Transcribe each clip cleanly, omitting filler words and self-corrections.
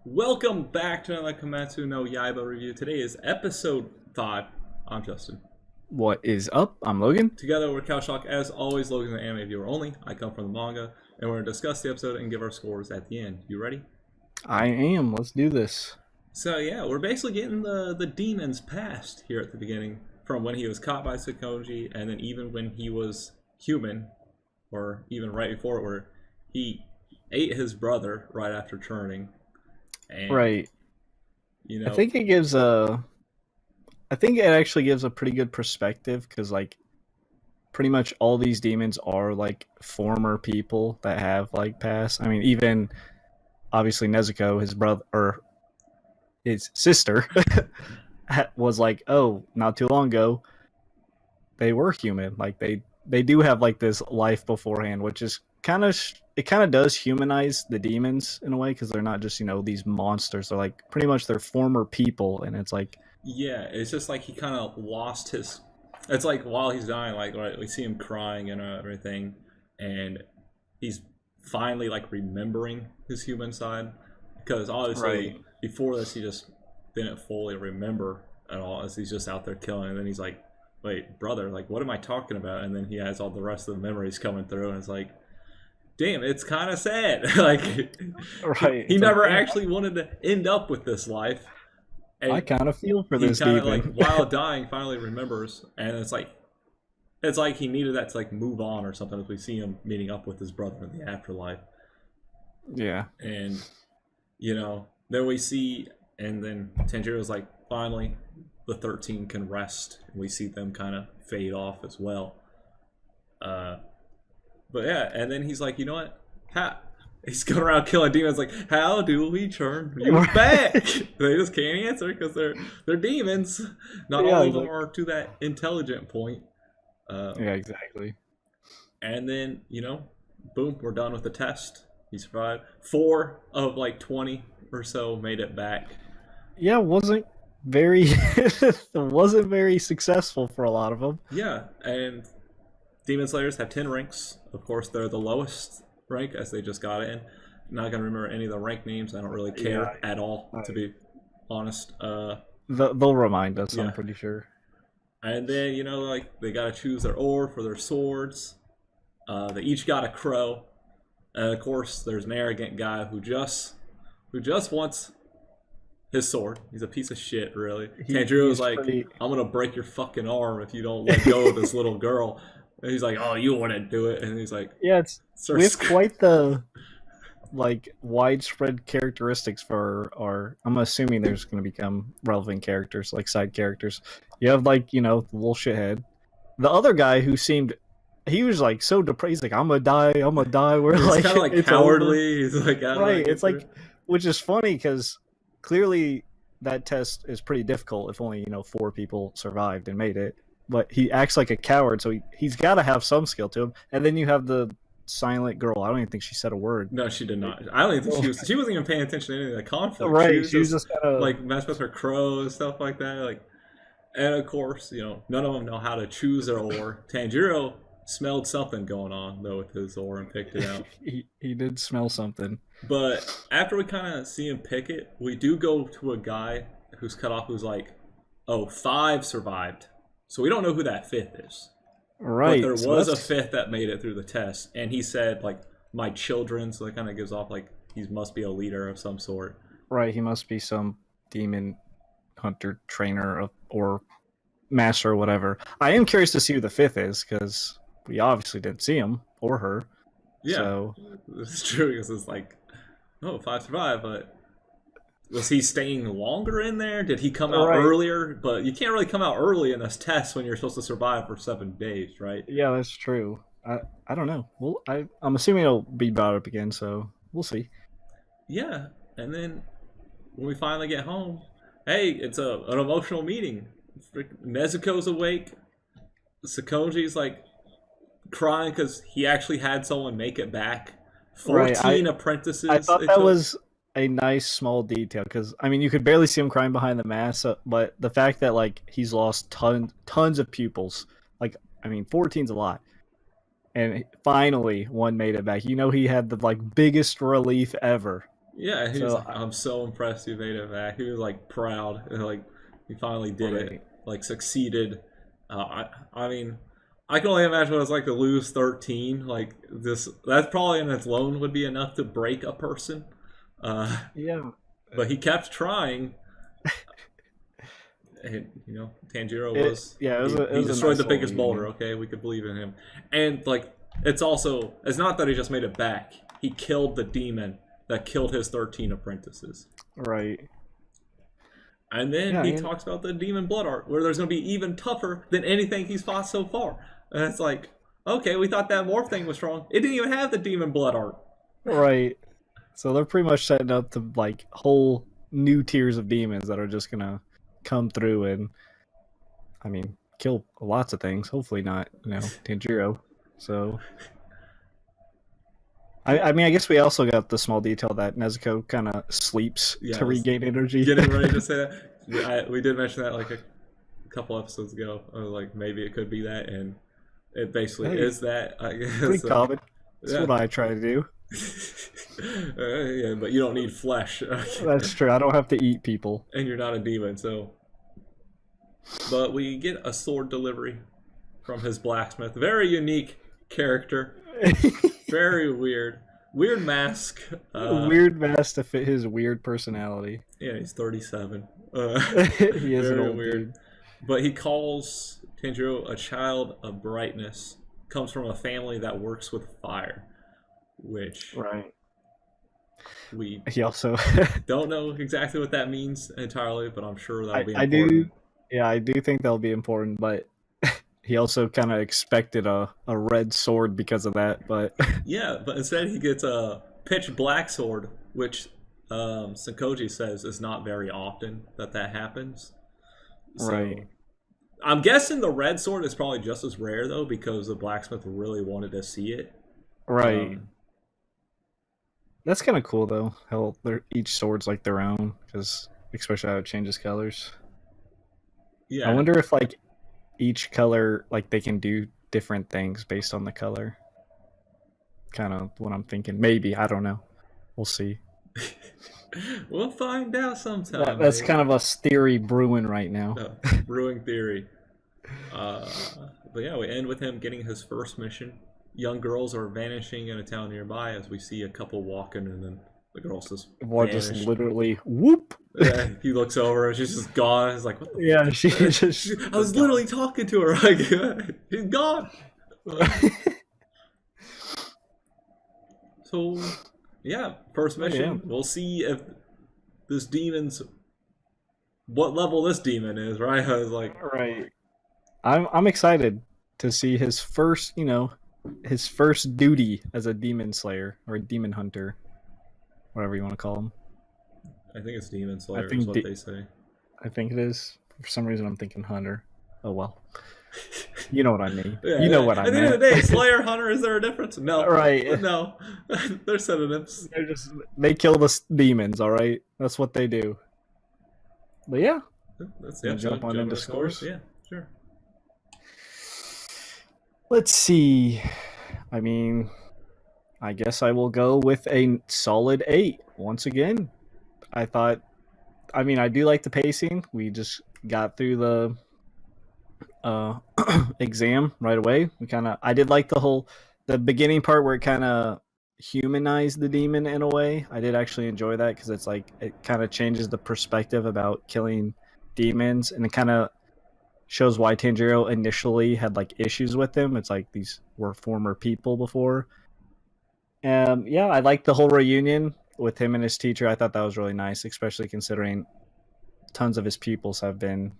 Welcome back to another Kimetsu no Yaiba review. Today is episode 5. I'm Justin. What is up? I'm Logan. Together we're Cowshock. As always, Logan's an anime viewer only. I come from the manga, and we're going to discuss the episode and give our scores at the end. You ready? I am. Let's do this. So yeah, we're basically getting the demons past here at the beginning. From when he was caught by Sakonji, and then even when he was human, or even right before it, where he ate his brother right after turning. And, Right. you know, I think it gives a. I think it actually gives a pretty good perspective because, like, pretty much all these demons are like former people that have like passed. I mean, even obviously Nezuko, his brother or his sister, was like, oh, not too long ago, they were human. Like they do have like this life beforehand, which is kind of it kind of does humanize the demons in a way because they're not just these monsters. They're like pretty much their former people, and it's like yeah, it's just like he kind of lost his. It's like while he's dying, like right, we see him crying and everything, and he's finally like remembering his human side because obviously right, before this he just didn't fully remember at all as he's just out there killing, and then he's like, "Wait, brother, like what am I talking about?" And then he has all the rest of the memories coming through, and it's like, damn, it's kind of sad. Like right. he It's like, never damn, actually wanted to end up with this life. I And kind of feel for he this kind of like demon. while dying finally remembers, and it's like he needed that to like move on or something as we see him meeting up with his brother in the afterlife. Yeah, And then we see, and then Tanjiro's like, finally the 13 can rest, and we see them kind of fade off as well. uh but yeah, and then he's like, you know what, he's going around killing demons, like, how do we turn you back? They just can't answer because they're demons. Not yeah, all of them like, are to that intelligent point. yeah, exactly. And then, boom, we're done with the test. He survived. 4 of like 20 or so made it back. Yeah, wasn't very wasn't very successful for a lot of them. Yeah, and Demon Slayers have 10 ranks. Of course, they're the lowest rank as they just got in. Not gonna remember any of the rank names. I don't really Yeah, care at all, to be honest. they'll remind us. Yeah. I'm pretty sure. And then, like, they gotta choose their ore for their swords. They each got a crow. And of course, there's an arrogant guy who just wants his sword. He's a piece of shit, really. Tanjiro's He's like, pretty. I'm gonna break your fucking arm if you don't let go of this little girl. And he's like, oh, you wouldn't do it. And he's like, Yeah, it's we starts have quite the like widespread characteristics for our. I'm assuming there's going to become relevant characters, like side characters. You have like the little shithead, the other guy who seemed he was like so depressed. He's like, I'm gonna die, I'm gonna die. We're he's like kind of like it's cowardly. He's like, I don't know, right. get It's through. like, which is funny because clearly that test is pretty difficult. If only 4 people survived and made it, but he acts like a coward, so he's got to have some skill to him. And then you have the silent girl. I don't even think she said a word. No, she did not. I don't even think she wasn't even paying attention to any of the conflict. Right, She she was was just just kind of like messing with her crow and stuff like that. Like, and of course, none of them know how to choose their ore. Tanjiro smelled something going on though with his ore and picked it out. he did smell something. But after we kind of see him pick it, we do go to a guy who's cut off, who's like, oh, 5 survived. So we don't know who that 5th is. Right. But there so was a that's- 5th that made it through the test. And he said, like, my children. So that kind of gives off, like, he must be a leader of some sort. right. He must be some demon hunter trainer or master or whatever. I am curious to see who the 5th is because we obviously didn't see him or her. Yeah, So it's true because it's like, oh, 5 survived, but was he staying longer in there? Did he come out Right. earlier? But you can't really come out early in this test when you're supposed to survive for 7 days, right? yeah, that's true. I don't know. Well, I'm assuming it'll be brought up again, so we'll see. Yeah, and then when we finally get home, hey, it's an emotional meeting. Nezuko's awake. Sakonji's like crying because he actually had someone make it back. Right. 14 apprentices. I thought it that took. was a nice small detail because I mean you could barely see him crying behind the mask, but the fact that like he's lost tons of pupils, like I mean 14's a lot, and finally one made it back. He had the like biggest relief ever Yeah, he was So like, I'm so impressed you made it back. He was like proud, and like he finally did Right. it, like succeeded. I mean, I can only imagine what it's like to lose 13. Like this, that probably in its alone would be enough to break a person. Uh, Yeah. but he kept trying. And, you know, Tanjiro It was yeah, it he was a destroyed nice the little biggest boulder. reunion. Okay, we could believe in him, and like it's not that he just made it back. He killed the demon that killed his 13 apprentices. Right. And then Yeah, he and talks about the demon blood art, where there's going to be even tougher than anything he's fought so far. And it's like, okay, we thought that morph thing was strong. It didn't even have the demon blood art. right. So they're pretty much setting up the like whole new tiers of demons that are just gonna come through and, I mean, kill lots of things. Hopefully not, Tanjiro. So I mean, I guess we also got the small detail that Nezuko kind of sleeps Yeah, to I was regain energy. getting ready to say that. We did mention that like a couple episodes ago. I was like, maybe it could be that, and it basically Hey, is that. I guess. pretty common. That's Yeah. what I try to do. Yeah, but you don't need flesh. That's true. I don't have to eat people. And you're not a demon, so. But we get a sword delivery from his blacksmith. Very unique character. Very weird. Weird mask. Weird mask to fit his weird personality. Yeah, he's 37. He is an very old weird. dude. But he calls Tanjiro a child of brightness. Comes from a family that works with fire. Which Right. we He also don't know exactly what that means entirely, but I'm sure that'll be I important. do yeah, I do think that'll be important, but he also kind of expected a red sword because of that, but Yeah, but instead he gets a pitch black sword, which Sankoji says is not very often that happens. So, right. I'm guessing the red sword is probably just as rare though, because the blacksmith really wanted to see it. Right. That's kind of cool though. How each sword's like their own, because especially how it changes colors. Yeah. I wonder if like each color, like they can do different things based on the color. Kind of what I'm thinking. Maybe, I don't know. We'll see. We'll find out sometime. That's kind of a theory brewing right now. Brewing theory. But yeah, we end with him getting his first mission. Young girls are vanishing in a town nearby as we see a couple walking, and then the girls just Or vanish. just literally whoop. Yeah, he looks over and she's just gone. He's like, what the Yeah, she fuck? just. I was literally talking to her. Like, she's gone. So, yeah, first mission. Yeah. We'll see if this demon's what level this demon is. Right? I was like, Right. I'm excited to see his first, his first duty as a demon slayer or a demon hunter, whatever you want to call him. I think it's Demon Slayer. think Is what they say. I think it is. For some reason, I'm thinking hunter. Oh well. You know what I mean. Yeah, you know what I mean. At the mean. end of the day, Slayer, Hunter, is there a difference? No. Right. No. They're synonyms. They kill the demons. All right. That's what they do. But yeah. Let's jump on into scores. Yeah, sure. Let's see. I mean, I guess I will go with a solid 8 once again. I do like the pacing. We just got through the exam right away. I did like the beginning part where it kind of humanized the demon in a way. I did actually enjoy that because it's like it kind of changes the perspective about killing demons, and it kind of shows why Tanjiro initially had like issues with them. It's like these were former people before. Yeah, I liked the whole reunion with him and his teacher. I thought that was really nice, especially considering tons of his pupils have been,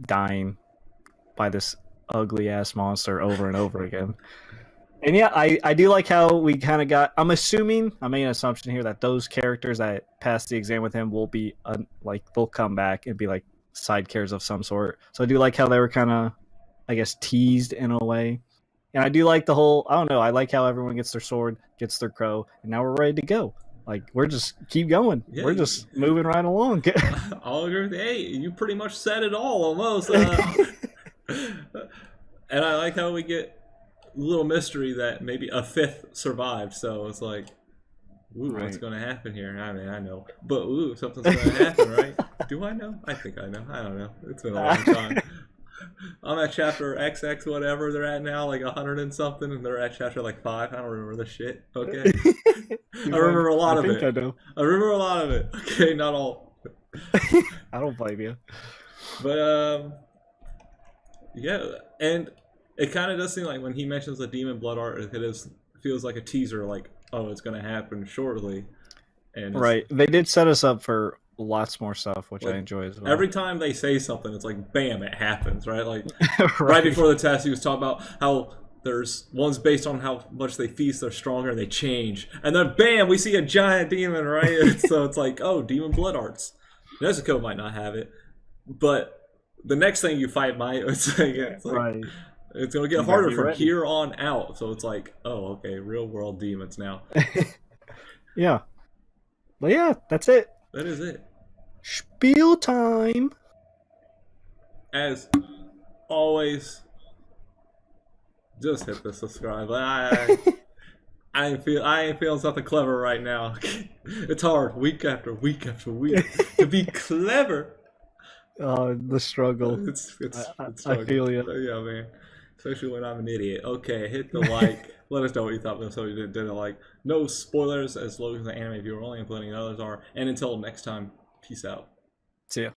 dying by this ugly ass monster over and over again. And yeah, I do like how we kind of got. I making an assumption here that those characters that passed the exam with him will be they'll come back and be like side characters of some sort. So I do like how they were kind of, I guess, teased in a way. And I do like the whole, I don't know, I like how everyone gets their sword, gets their crow, and now we're ready to go. Like, we're just keep going. Yeah, we're just moving right along. I'll agree with you. Hey, you pretty much said it all almost. And I like how we get a little mystery that maybe a fifth survived. So it's like, Ooh, what's Right. going to happen here? I mean, I know. But, ooh, something's going to happen, right? Do I know? I think I know. I don't know. It's been a long time. I'm at chapter XX, whatever they're at now, like 100 and something, and they're at chapter like 5. I don't remember the shit, okay? I remember a lot of think it. I know. I remember a lot of it. Okay, not all. I don't blame you. But, yeah, and it kind of does seem like when he mentions the demon blood art, feels like a teaser, like, oh, it's going to happen shortly. And Right. They did set us up for lots more stuff, which like, I enjoy as well. every time they say something, it's like, bam, it happens, right? Like, right before the test, he was talking about how there's one's based on how much they feast, they're stronger, and they change. And then, bam, we see a giant demon, right? So it's like, oh, demon blood arts. Nezuko might not have it, but the next thing you fight might. It's like Right. it's gonna get harder from here on out. So it's like, oh, okay, real world demons now. Yeah. But yeah, that's it. That is it. Spiel time. As always, just hit the subscribe. I ain't feeling something clever right now. It's hard week after week after week to be clever. The struggle. It's I feel you. Yeah, man. Especially when I'm an idiot. Okay, hit the like. Let us know what you thought. So you didn't like. No spoilers, as Logan's an anime viewer only, including others are. And until next time, peace out. See ya.